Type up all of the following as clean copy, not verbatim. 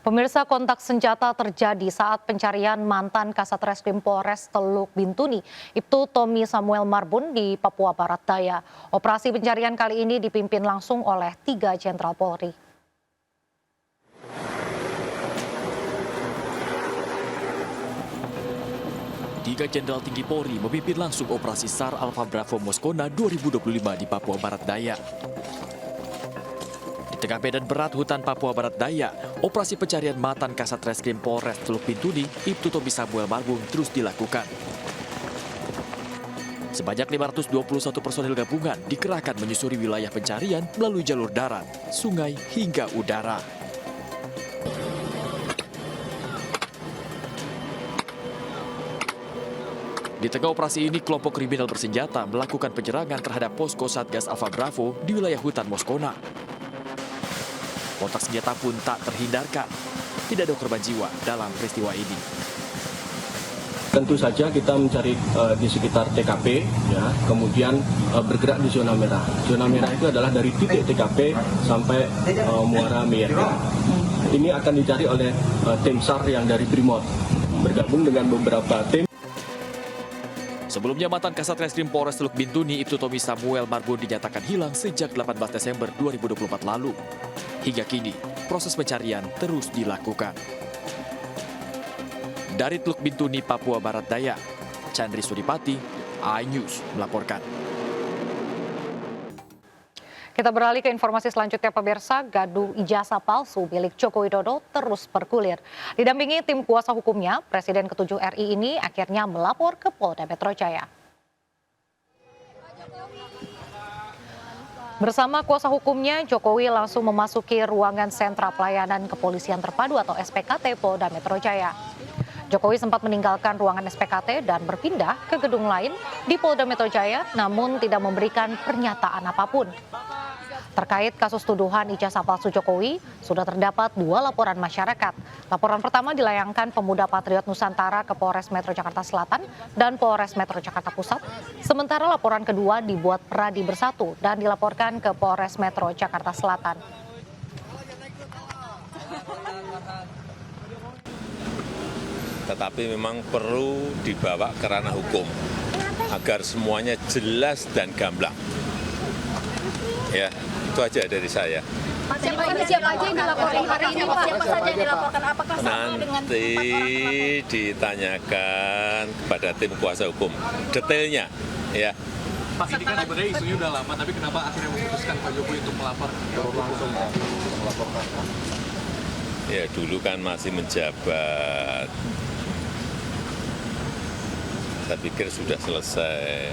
Pemirsa, kontak senjata terjadi saat pencarian mantan Kasat Reskrim Polres Teluk Bintuni, Ibtu Tommy Samuel Marbun di Papua Barat Daya. Operasi pencarian kali ini dipimpin langsung oleh 3 Jenderal Polri. Tiga Jenderal Tinggi Polri memimpin langsung operasi SAR Alfa Bravo Moskona 2025 di Papua Barat Daya. Di tengah medan berat hutan Papua Barat Daya, operasi pencarian mantan Kasat Reskrim Polres Teluk Bintuni, Ibtu Tommy Samuel Marbun terus dilakukan. Sebanyak 521 personil gabungan dikerahkan menyusuri wilayah pencarian melalui jalur darat, sungai, hingga udara. Di tengah operasi ini, kelompok kriminal bersenjata melakukan penyerangan terhadap posko Satgas Alfa Bravo di wilayah hutan Moskona. Kontak senjata pun tak terhindarkan. Tidak ada korban jiwa dalam peristiwa ini. Tentu saja kita mencari di sekitar TKP, ya, kemudian bergerak di zona merah. Zona merah itu adalah dari titik TKP sampai Muara Meyerga. Ini akan dicari oleh tim SAR yang dari Brimob, bergabung dengan beberapa tim. Sebelumnya, mantan Kasat Reskrim Polres Teluk Bintuni, Ibtu Tommy Samuel Marbun dinyatakan hilang sejak 18 Desember 2024 lalu. Hingga kini, proses pencarian terus dilakukan. Dari Teluk Bintuni, Papua Barat Daya, Chandri Sudipati, iNews melaporkan. Kita beralih ke informasi selanjutnya, pemirsa. Gaduh ijazah palsu milik Joko Widodo terus bergulir. Didampingi tim kuasa hukumnya, Presiden ke-7 RI ini akhirnya melapor ke Polda Metro Jaya. Bersama kuasa hukumnya, Jokowi langsung memasuki ruangan Sentra Pelayanan Kepolisian Terpadu atau SPKT Polda Metro Jaya. Jokowi sempat meninggalkan ruangan SPKT dan berpindah ke gedung lain di Polda Metro Jaya, namun tidak memberikan pernyataan apapun. Terkait kasus tuduhan ijazah palsu Jokowi, sudah terdapat 2 laporan masyarakat. Laporan pertama dilayangkan Pemuda Patriot Nusantara ke Polres Metro Jakarta Selatan dan Polres Metro Jakarta Pusat. Sementara laporan kedua dibuat Pradi Bersatu dan dilaporkan ke Polres Metro Jakarta Selatan. Tetapi memang perlu dibawa ke ranah hukum agar semuanya jelas dan gamblang. Ya, itu aja dari saya. Siapa aja yang dilaporkan hari ini, Pak? Siapa saja yang dilaporkan? Apakah sama dengan Nanti ditanyakan kepada tim kuasa hukum detailnya, ya. Pak, ini kan sebenarnya isunya udah lama, tapi kenapa akhirnya memutuskan Pak Jokowi untuk melaporkan? Ya, dulu kan masih menjabat. Saya pikir sudah selesai.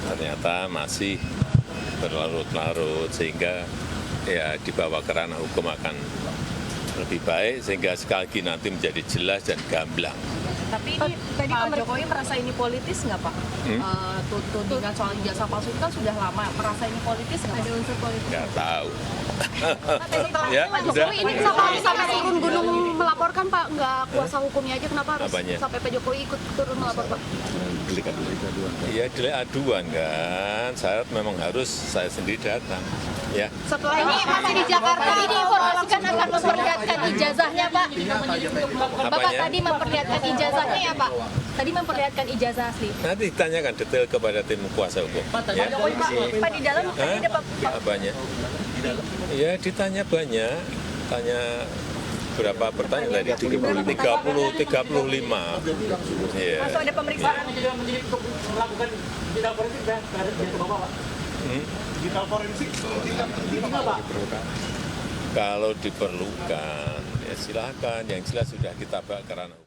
Ternyata masih berlarut-larut, sehingga ya dibawa ke ranah hukum akan lebih baik, sehingga sekali lagi nanti menjadi jelas dan gamblang. Tapi ini tadi Pak Jokowi merasa ini politis nggak, Pak? Tudingan soal ijazah palsu itu kan sudah lama. Merasa ini politis nggak? Ada unsur politis? Nggak tahu. Ya, Pak Jokowi ini sampai turun gunung melaporkan, Pak, nggak kuasa hukumnya aja, kenapa harus sampai Pak Jokowi ikut turun melapor, Pak? Iya, delik aduan kan. Syarat memang harus saya sendiri datang. Ya. Setelah ini masih di Jakarta, ini informasikan akan memperlihatkan ijazahnya, Pak. Bapak tadi memperlihatkan ijazahnya ya, Pak? Tadi memperlihatkan ijazah asli. Nanti ditanyakan detail kepada tim kuasa hukum. Ya. Pak, di dalam tadi ada Pak. Apanya? Ya, ditanya banyak. Tanya berapa pertanyaan tadi? 35. Iya. Masuk ada pemeriksaan. Untuk melakukan digital forensik sudah ada ke Bapak, Pak? Digital forensik Pak? Kalau diperlukan, ya silakan. Yang jelas sudah kita bawa ke ranah hukum.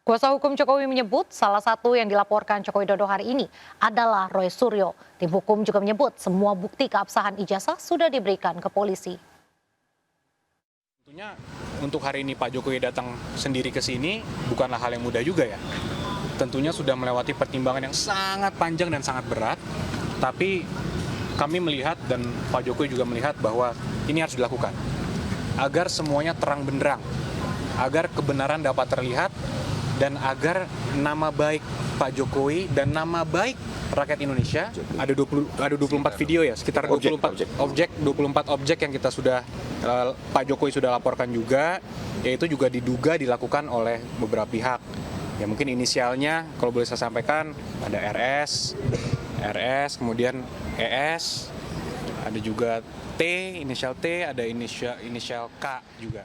Kuasa hukum Jokowi menyebut salah satu yang dilaporkan Joko Widodo hari ini adalah Roy Suryo. Tim hukum juga menyebut semua bukti keabsahan ijazah sudah diberikan ke polisi. Tentunya untuk hari ini Pak Jokowi datang sendiri ke sini bukanlah hal yang mudah juga ya. Tentunya sudah melewati pertimbangan yang sangat panjang dan sangat berat. Tapi kami melihat dan Pak Jokowi juga melihat bahwa ini harus dilakukan. Agar semuanya terang benderang. Agar kebenaran dapat terlihat dan agar nama baik Pak Jokowi dan nama baik rakyat Indonesia, ada 24 video ya, sekitar 24 objek yang kita sudah Pak Jokowi sudah laporkan juga, yaitu juga diduga dilakukan oleh beberapa pihak. Ya mungkin inisialnya kalau boleh saya sampaikan ada RS, kemudian ES, ada juga T, inisial T, ada inisial K juga.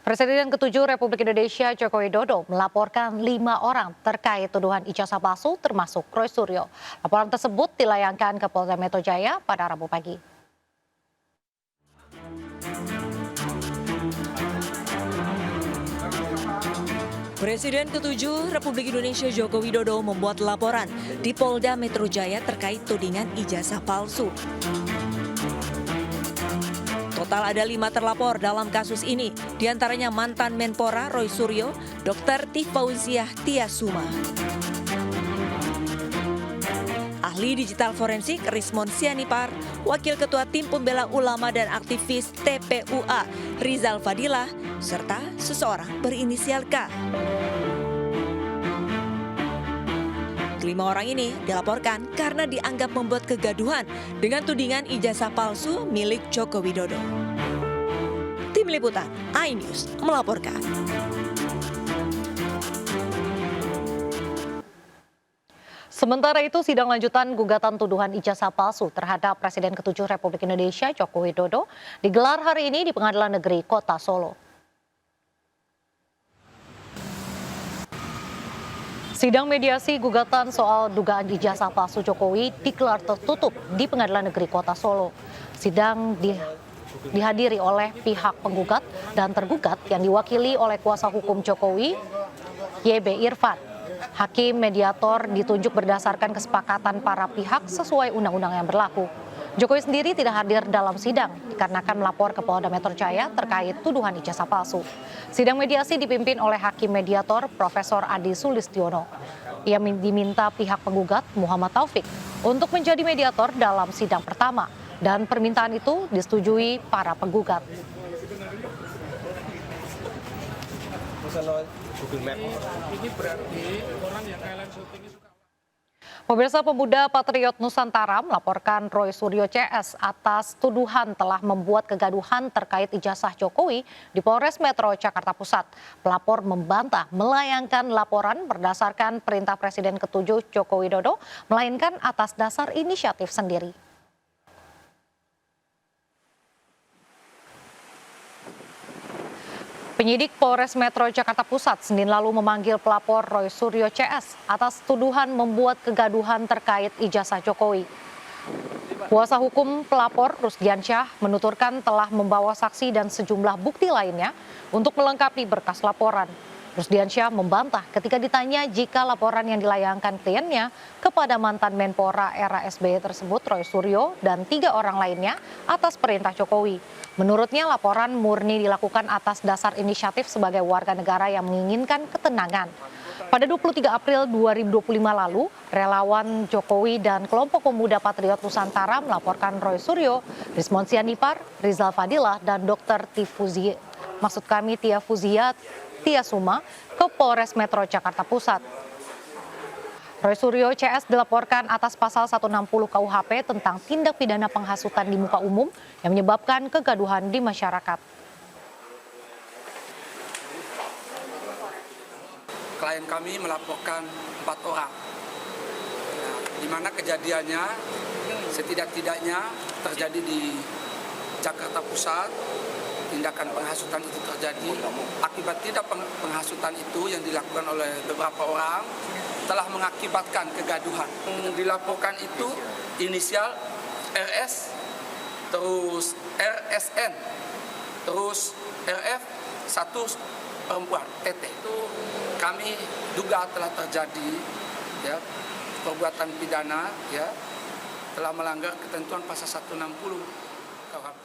Presiden ke-7 Republik Indonesia Joko Widodo melaporkan 5 orang terkait tuduhan ijazah palsu termasuk Roy Suryo. Laporan tersebut dilayangkan ke Polda Metro Jaya pada Rabu pagi. Presiden ke-7 Republik Indonesia Joko Widodo membuat laporan di Polda Metro Jaya terkait tudingan ijazah palsu. Total ada 5 terlapor dalam kasus ini, diantaranya mantan Menpora Roy Suryo, Dr. Tifauziah Tiasuma. Ahli digital forensik Rismon Sianipar, Wakil Ketua Tim Pembela Ulama dan aktivis TPUA Rizal Fadilah, serta seseorang berinisial K. Kelima orang ini dilaporkan karena dianggap membuat kegaduhan dengan tudingan ijazah palsu milik Joko Widodo. Tim Liputan iNews melaporkan. Sementara itu, sidang lanjutan gugatan tuduhan ijazah palsu terhadap Presiden ke-7 Republik Indonesia Joko Widodo digelar hari ini di Pengadilan Negeri Kota Solo. Sidang mediasi gugatan soal dugaan ijazah palsu Jokowi digelar tertutup di Pengadilan Negeri Kota Solo. Sidang dihadiri oleh pihak penggugat dan tergugat yang diwakili oleh kuasa hukum Jokowi, YB Irfan. Hakim mediator ditunjuk berdasarkan kesepakatan para pihak sesuai undang-undang yang berlaku. Jokowi sendiri tidak hadir dalam sidang dikarenakan melapor ke Polda Metro Jaya terkait tuduhan ijazah palsu. Sidang mediasi dipimpin oleh Hakim mediator Profesor Adi Sulistiono. Ia diminta pihak penggugat Muhammad Taufik untuk menjadi mediator dalam sidang pertama dan permintaan itu disetujui para penggugat. Pemirsa, pemuda Patriot Nusantara melaporkan Roy Suryo CS atas tuduhan telah membuat kegaduhan terkait ijazah Jokowi di Polres Metro Jakarta Pusat. Pelapor membantah melayangkan laporan berdasarkan perintah Presiden ke-7 Joko Widodo, melainkan atas dasar inisiatif sendiri. Penyidik Polres Metro Jakarta Pusat Senin lalu memanggil pelapor Roy Suryo CS atas tuduhan membuat kegaduhan terkait ijazah Jokowi. Kuasa hukum pelapor Rusdiansyah menuturkan telah membawa saksi dan sejumlah bukti lainnya untuk melengkapi berkas laporan. Rusdiansyah membantah ketika ditanya jika laporan yang dilayangkan kliennya kepada mantan Menpora era SBY tersebut Roy Suryo dan 3 orang lainnya atas perintah Jokowi. Menurutnya laporan murni dilakukan atas dasar inisiatif sebagai warga negara yang menginginkan ketenangan. Pada 23 April 2025 lalu, relawan Jokowi dan kelompok pemuda Patriot Nusantara melaporkan Roy Suryo, Rismon Sianipar, Rizal Fadilah, dan Dr. Tiasuma ke Polres Metro Jakarta Pusat. Roy Suryo CS dilaporkan atas pasal 160 KUHP tentang tindak pidana penghasutan di muka umum yang menyebabkan kegaduhan di masyarakat. Klien kami melaporkan 4 orang, di mana kejadiannya setidak-tidaknya terjadi di Jakarta Pusat. Tindakan penghasutan itu terjadi akibat tindak penghasutan itu yang dilakukan oleh beberapa orang telah mengakibatkan kegaduhan. Yang dilaporkan itu inisial RS, terus RSN, terus RF, 1 perempuan, TT. Itu kami duga telah terjadi ya, perbuatan pidana ya, telah melanggar ketentuan pasal 160 KUHP.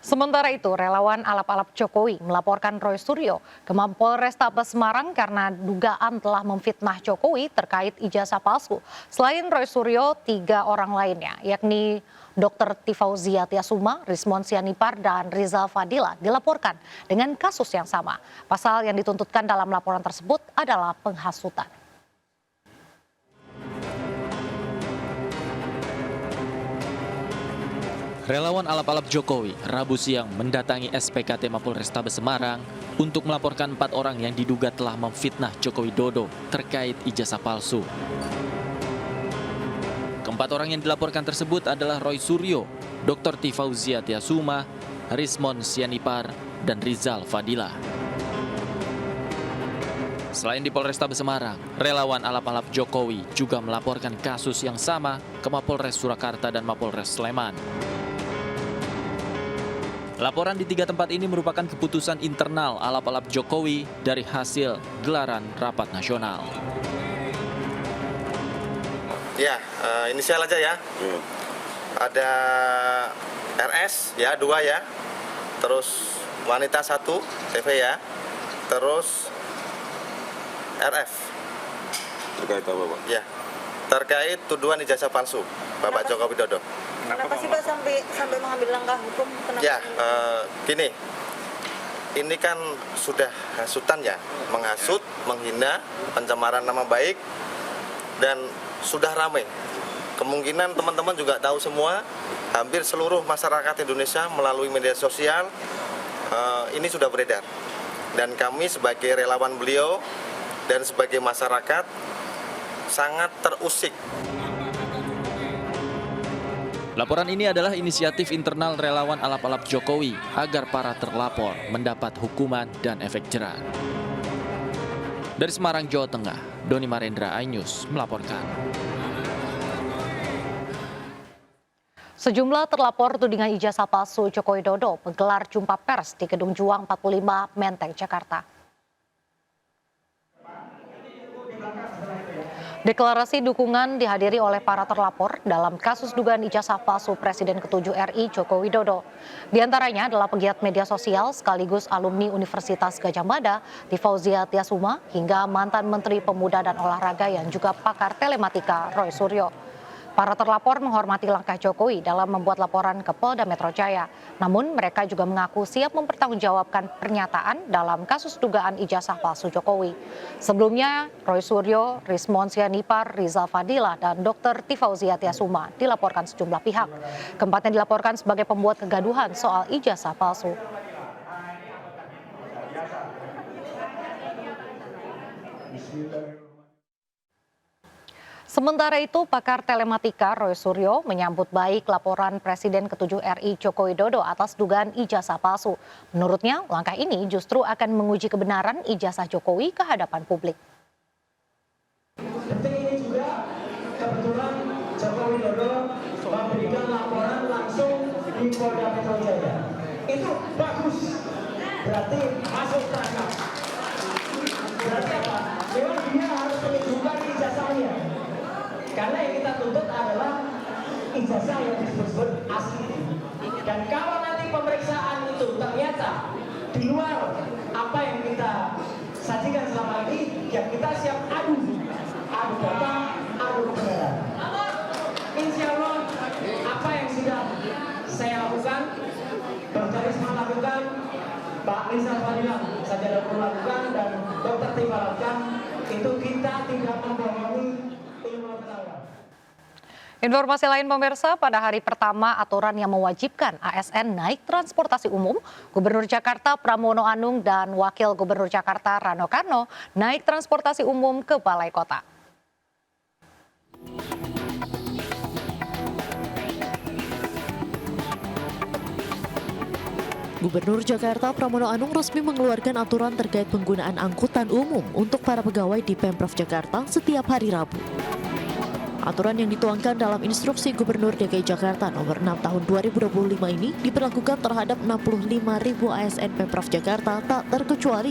Sementara itu, relawan alap-alap Jokowi melaporkan Roy Suryo ke Mapolrestabes Semarang karena dugaan telah memfitnah Jokowi terkait ijazah palsu. Selain Roy Suryo, 3 orang lainnya, yakni Dr. Tifauzia Tiasuma, Rismon Sianipar, dan Rizal Fadila dilaporkan dengan kasus yang sama. Pasal yang dituntutkan dalam laporan tersebut adalah penghasutan. Relawan alap-alap Jokowi Rabu siang mendatangi SPKT Mapolrestabes Semarang untuk melaporkan 4 orang yang diduga telah memfitnah Joko Widodo terkait ijazah palsu. Keempat orang yang dilaporkan tersebut adalah Roy Suryo, Dr. Tifauzia Tiasuma, Rismon Sianipar, dan Rizal Fadila. Selain di Polrestabes Semarang, relawan alap-alap Jokowi juga melaporkan kasus yang sama ke Mapolres Surakarta dan Mapolres Sleman. Laporan di 3 tempat ini merupakan keputusan internal alap-alap Jokowi dari hasil gelaran rapat nasional. Ya, inisial aja ya. Ada RS ya, 2 ya. Terus wanita 1, TV ya. Terus RF. Terkait apa, Pak? Ya, terkait tuduhan ijazah palsu Bapak Joko Widodo. Kenapa sih Pak sampai mengambil langkah hukum? Ya, gini, ini kan sudah hasutan ya, menghasut, menghina, pencemaran nama baik, dan sudah ramai. Kemungkinan teman-teman juga tahu semua, hampir seluruh masyarakat Indonesia melalui media sosial, ini sudah beredar. Dan kami sebagai relawan beliau dan sebagai masyarakat sangat terusik. Laporan ini adalah inisiatif internal relawan alap-alap Jokowi agar para terlapor mendapat hukuman dan efek jera. Dari Semarang, Jawa Tengah, Doni Marendra, iNews melaporkan. Sejumlah terlapor tudingan ijazah palsu Joko Widodo menggelar jumpa pers di Gedung Juang 45 Menteng, Jakarta. Deklarasi dukungan dihadiri oleh para terlapor dalam kasus dugaan ijazah palsu Presiden ke-7 RI Joko Widodo. Di antaranya adalah pegiat media sosial sekaligus alumni Universitas Gadjah Mada, Tifauzia Tiasuma, hingga mantan Menteri Pemuda dan Olahraga yang juga pakar telematika Roy Suryo. Para terlapor menghormati langkah Jokowi dalam membuat laporan ke Polda Metro Jaya. Namun mereka juga mengaku siap mempertanggungjawabkan pernyataan dalam kasus dugaan ijazah palsu Jokowi. Sebelumnya, Roy Suryo, Rismon Sianipar, Rizal Fadila, dan Dr. Tifauzia Tiasuma dilaporkan sejumlah pihak. Keempatnya dilaporkan sebagai pembuat kegaduhan soal ijazah palsu. Sementara itu, pakar telematika Roy Suryo menyambut baik laporan Presiden ke-7 RI Joko Widodo atas dugaan ijazah palsu. Menurutnya, langkah ini justru akan menguji kebenaran ijazah Jokowi ke hadapan publik. Detik ini juga kebetulan Joko Widodo memberikan laporan langsung di Polda Metro Jaya. Itu bagus, berarti masuk kerangka. Berarti apa? Memang dia harus menunjukkan ijazahnya. Karena yang kita tuntut adalah ijazah yang disebut asli. Dan kalau nanti pemeriksaan itu ternyata di luar apa yang kita sajikan selama ini, ya kita siap adu data, adu kebenaran. Insya Allah apa yang sudah saya lakukan, Dr. Risma lakukan, Pak Rizal Fadila saja lakukan, dan Dr. Tifa lakukan, itu kita tidak membohongi. Informasi lain pemirsa, pada hari pertama aturan yang mewajibkan ASN naik transportasi umum, Gubernur Jakarta Pramono Anung dan Wakil Gubernur Jakarta Rano Karno naik transportasi umum ke Balai Kota. Gubernur Jakarta Pramono Anung resmi mengeluarkan aturan terkait penggunaan angkutan umum untuk para pegawai di Pemprov Jakarta setiap hari Rabu. Aturan yang dituangkan dalam instruksi Gubernur DKI Jakarta nomor 6 tahun 2025 ini diberlakukan terhadap 65.000 ASN Pemprov Jakarta tak terkecuali.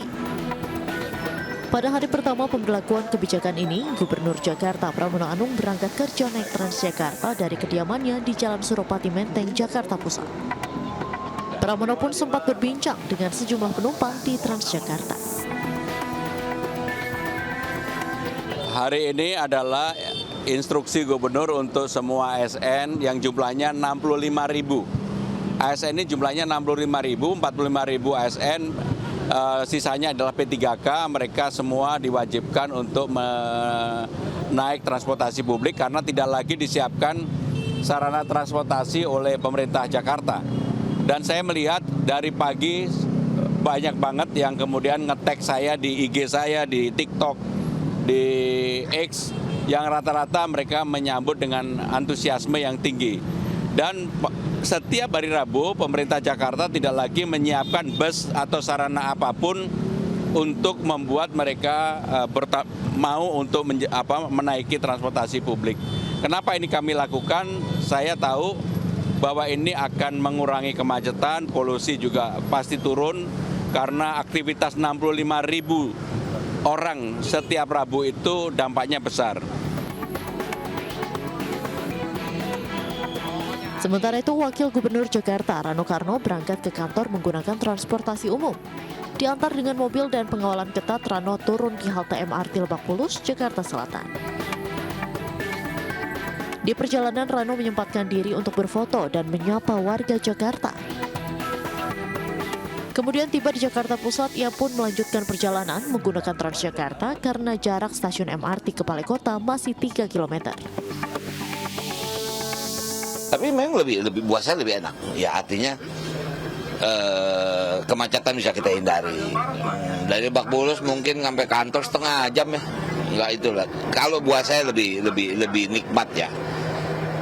Pada hari pertama pemberlakuan kebijakan ini, Gubernur Jakarta Pramono Anung berangkat kerja naik Transjakarta dari kediamannya di Jalan Suropati Menteng, Jakarta Pusat. Pramono pun sempat berbincang dengan sejumlah penumpang di Transjakarta. Hari ini adalah instruksi gubernur untuk semua ASN yang jumlahnya 65.000. ASN ini jumlahnya 65.000, 45.000 ASN, sisanya adalah P3K, mereka semua diwajibkan untuk naik transportasi publik karena tidak lagi disiapkan sarana transportasi oleh pemerintah Jakarta. Dan saya melihat dari pagi banyak banget yang kemudian nge-tag saya di IG saya, di TikTok, di X, yang rata-rata mereka menyambut dengan antusiasme yang tinggi. Dan setiap hari Rabu pemerintah Jakarta tidak lagi menyiapkan bus atau sarana apapun untuk membuat mereka mau untuk menaiki transportasi publik. Kenapa ini kami lakukan? Saya tahu bahwa ini akan mengurangi kemacetan, polusi juga pasti turun karena aktivitas 65.000 orang setiap Rabu itu dampaknya besar. Sementara itu, Wakil Gubernur Jakarta Rano Karno berangkat ke kantor menggunakan transportasi umum. Diantar dengan mobil dan pengawalan ketat, Rano turun di halte MRT Lebak Bulus, Jakarta Selatan. Di perjalanan, Rano menyempatkan diri untuk berfoto dan menyapa warga Jakarta. Kemudian tiba di Jakarta Pusat, ia pun melanjutkan perjalanan menggunakan Transjakarta karena jarak stasiun MRT ke Balai Kota masih 3 km. Tapi memang lebih buat saya lebih enak. Ya artinya kemacetan bisa kita hindari. Dari Lebak Bulus mungkin sampai kantor setengah jam ya. Enggak itulah. Kalau buat saya lebih nikmat ya.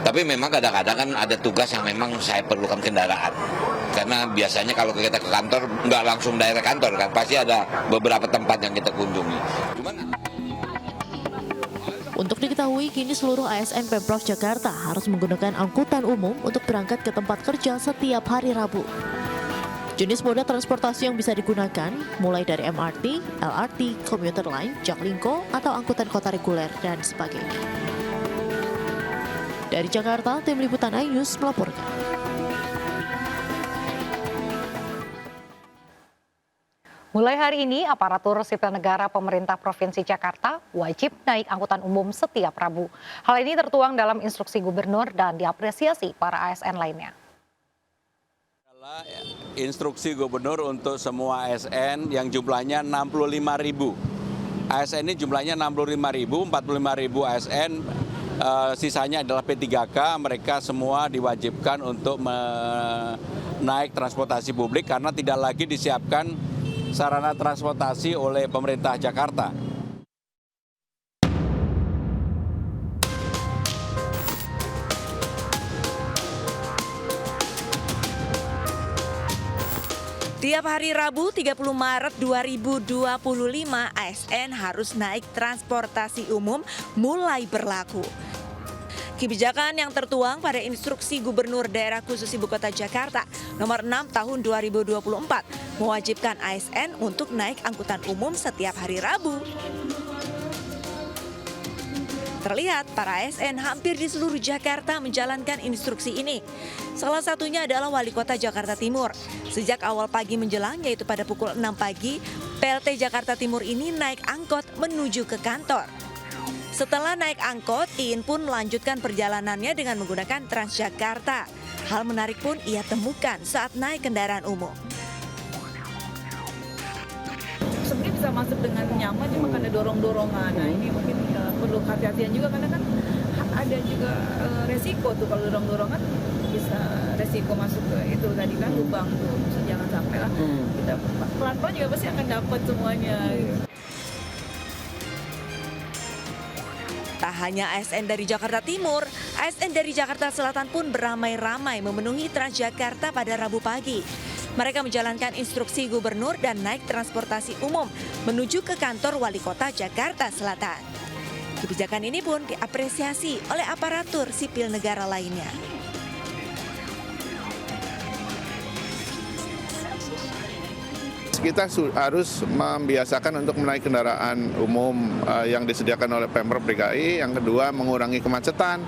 Tapi memang kadang-kadang kan ada tugas yang memang saya perlukan kendaraan. Karena biasanya kalau kita ke kantor nggak langsung daerah kantor kan, pasti ada beberapa tempat yang kita kunjungi. Untuk diketahui, kini seluruh ASN Pemprov Jakarta harus menggunakan angkutan umum untuk berangkat ke tempat kerja setiap hari Rabu. Jenis moda transportasi yang bisa digunakan mulai dari MRT, LRT, komuter lain, Jaklingko, atau angkutan kota reguler, dan sebagainya. Dari Jakarta, tim liputan iNews melaporkan. Mulai hari ini, aparatur sipil negara pemerintah Provinsi Jakarta wajib naik angkutan umum setiap Rabu. Hal ini tertuang dalam instruksi gubernur dan diapresiasi para ASN lainnya. Instruksi gubernur untuk semua ASN yang jumlahnya 65.000. ASN ini jumlahnya 65.000, 45.000 ASN, sisanya adalah P3K, mereka semua diwajibkan untuk naik transportasi publik karena tidak lagi disiapkan sarana transportasi oleh pemerintah Jakarta. Tiap hari Rabu 30 Maret 2025, ASN harus naik transportasi umum mulai berlaku. Kebijakan yang tertuang pada Instruksi Gubernur Daerah Khusus Ibu Kota Jakarta Nomor 6 Tahun 2024 mewajibkan ASN untuk naik angkutan umum setiap hari Rabu. Terlihat para ASN hampir di seluruh Jakarta menjalankan instruksi ini. Salah satunya adalah Wali Kota Jakarta Timur. Sejak awal pagi menjelang, yaitu pada pukul 6 pagi, PLT Jakarta Timur ini naik angkot menuju ke kantor. Setelah naik angkot, Iin pun melanjutkan perjalanannya dengan menggunakan Transjakarta. Hal menarik pun ia temukan saat naik kendaraan umum. Sebenarnya bisa masuk dengan nyaman, cuma karena dorong-dorongan. Nah ini mungkin perlu kehati-hatian juga karena kan ada juga resiko tuh kalau dorong-dorongan bisa resiko masuk ke itu tadi kan lubang tuh. Jangan sampai lah kita pelan-pelan juga pasti akan dapat semuanya. Gitu. Tak hanya ASN dari Jakarta Timur, ASN dari Jakarta Selatan pun beramai-ramai memenuhi Transjakarta pada Rabu pagi. Mereka menjalankan instruksi gubernur dan naik transportasi umum menuju ke kantor Wali Kota Jakarta Selatan. Kebijakan ini pun diapresiasi oleh aparatur sipil negara lainnya. Kita harus membiasakan untuk menaik kendaraan umum yang disediakan oleh Pemprov DKI. Yang kedua, mengurangi kemacetan.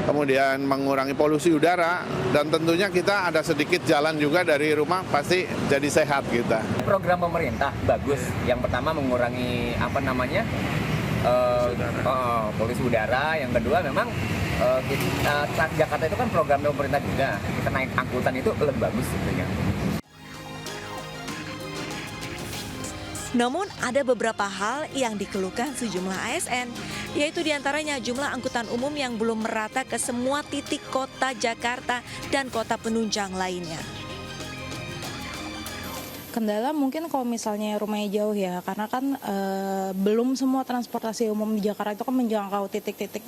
kemudian mengurangi polusi udara, dan tentunya kita ada sedikit jalan juga dari rumah pasti jadi sehat kita. Program pemerintah bagus. Yang pertama mengurangi polusi udara. Yang kedua memang Jakarta itu kan program pemerintah juga. Kita naik angkutan itu lebih bagus sebenarnya. Namun ada beberapa hal yang dikeluhkan sejumlah ASN, yaitu diantaranya jumlah angkutan umum yang belum merata ke semua titik kota Jakarta dan kota penunjang lainnya. Kendala mungkin kalau misalnya rumahnya jauh ya, karena kan belum semua transportasi umum di Jakarta itu kan menjangkau titik-titik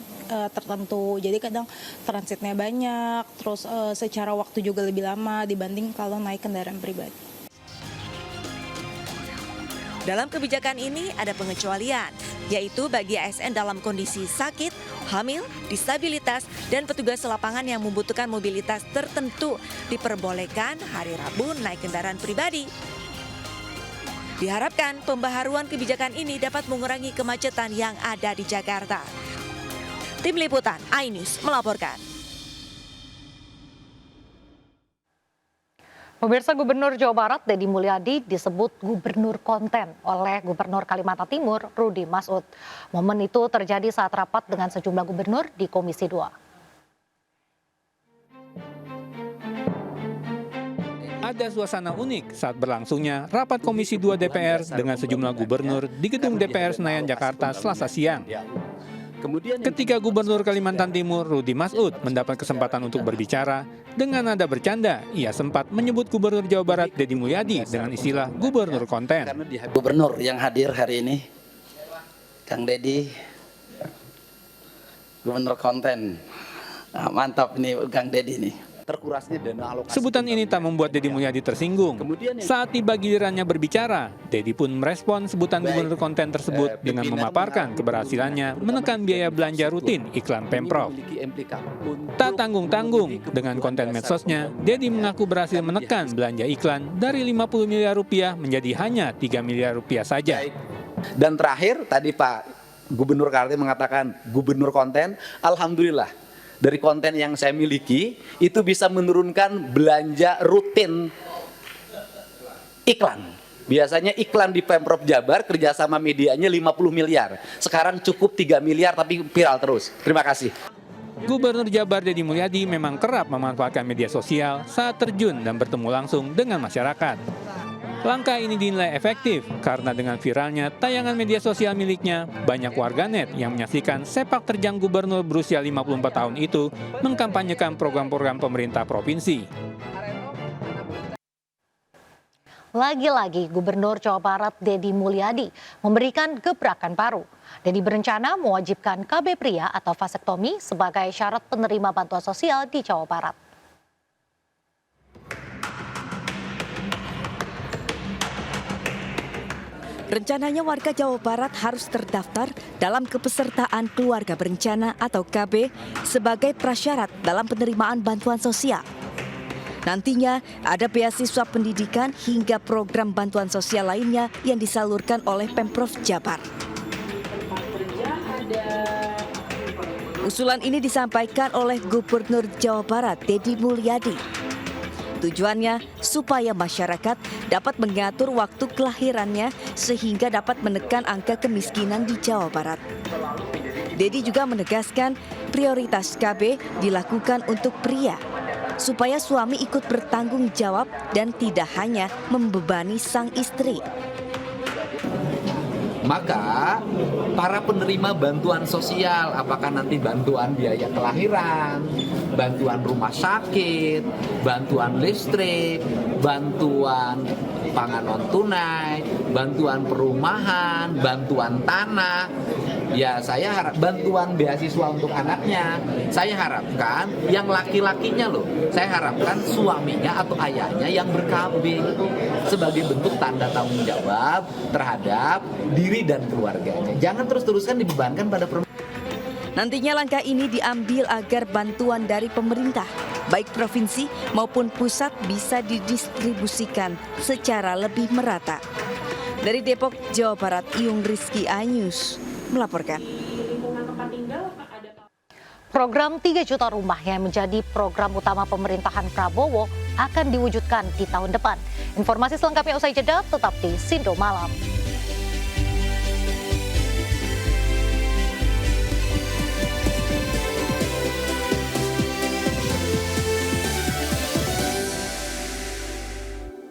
tertentu. Jadi kadang transitnya banyak, terus secara waktu juga lebih lama dibanding kalau naik kendaraan pribadi. Dalam kebijakan ini ada pengecualian, yaitu bagi ASN dalam kondisi sakit, hamil, disabilitas, dan petugas lapangan yang membutuhkan mobilitas tertentu diperbolehkan hari Rabu naik kendaraan pribadi. Diharapkan pembaharuan kebijakan ini dapat mengurangi kemacetan yang ada di Jakarta. Tim Liputan iNews melaporkan. Pemirsa, Gubernur Jawa Barat Deddy Mulyadi disebut gubernur konten oleh Gubernur Kalimantan Timur Rudy Masud. Momen itu terjadi saat rapat dengan sejumlah gubernur di Komisi 2. Ada suasana unik saat berlangsungnya rapat Komisi 2 DPR dengan sejumlah gubernur di gedung DPR Senayan, Jakarta, Selasa siang. Ketika Gubernur Kalimantan Timur Rudy Masud mendapat kesempatan untuk berbicara, dengan nada bercanda, ia sempat menyebut Gubernur Jawa Barat Deddy Mulyadi dengan istilah gubernur konten. Gubernur yang hadir hari ini, Kang Deddy, gubernur konten. Nah, mantap nih Kang Deddy nih. Terkurasnya dana alokasi. Sebutan ini tak membuat Deddy Mulyadi tersinggung. Saat tiba gilirannya berbicara, Deddy pun merespon sebutan gubernur konten tersebut dengan memaparkan keberhasilannya menekan biaya belanja rutin iklan Pemprov. Tak tanggung-tanggung dengan konten medsosnya, Deddy mengaku berhasil menekan belanja iklan dari 50 miliar rupiah menjadi hanya 3 miliar rupiah saja. Dan terakhir tadi Pak Gubernur Kaltim mengatakan gubernur konten, alhamdulillah. Dari konten yang saya miliki, itu bisa menurunkan belanja rutin iklan. Biasanya iklan di Pemprov Jabar kerjasama medianya 50 miliar. Sekarang cukup 3 miliar tapi viral terus. Terima kasih. Gubernur Jabar Deddy Mulyadi memang kerap memanfaatkan media sosial saat terjun dan bertemu langsung dengan masyarakat. Langkah ini dinilai efektif karena dengan viralnya tayangan media sosial miliknya, banyak warganet yang menyaksikan sepak terjang gubernur berusia 54 tahun itu mengkampanyekan program-program pemerintah provinsi. Lagi-lagi Gubernur Jawa Barat Deddy Mulyadi memberikan gebrakan baru. Deddy berencana mewajibkan KB pria atau vasektomi sebagai syarat penerima bantuan sosial di Jawa Barat. Rencananya warga Jawa Barat harus terdaftar dalam kepesertaan keluarga berencana atau KB sebagai prasyarat dalam penerimaan bantuan sosial. Nantinya ada beasiswa pendidikan hingga program bantuan sosial lainnya yang disalurkan oleh Pemprov Jabar. Usulan ini disampaikan oleh Gubernur Jawa Barat Deddy Mulyadi. Tujuannya supaya masyarakat dapat mengatur waktu kelahirannya sehingga dapat menekan angka kemiskinan di Jawa Barat. Deddy juga menegaskan prioritas KB dilakukan untuk pria, supaya suami ikut bertanggung jawab dan tidak hanya membebani sang istri. Maka para penerima bantuan sosial, apakah nanti bantuan biaya kelahiran, bantuan rumah sakit, bantuan listrik, bantuan pangan non tunai, bantuan perumahan, bantuan tanah, ya saya harap bantuan beasiswa untuk anaknya, saya harapkan yang laki-lakinya loh, saya harapkan suaminya atau ayahnya yang ber-KB sebagai bentuk tanda tanggung jawab terhadap diri dan keluarganya. Jangan terus-terusan dibebankan pada perempuan. Nantinya langkah ini diambil agar bantuan dari pemerintah, baik provinsi maupun pusat bisa didistribusikan secara lebih merata. Dari Depok, Jawa Barat, Iyung Rizky, iNews melaporkan. Program 3 juta rumah yang menjadi program utama pemerintahan Prabowo akan diwujudkan di tahun depan. Informasi selengkapnya usai jeda, tetap di Sindo Malam.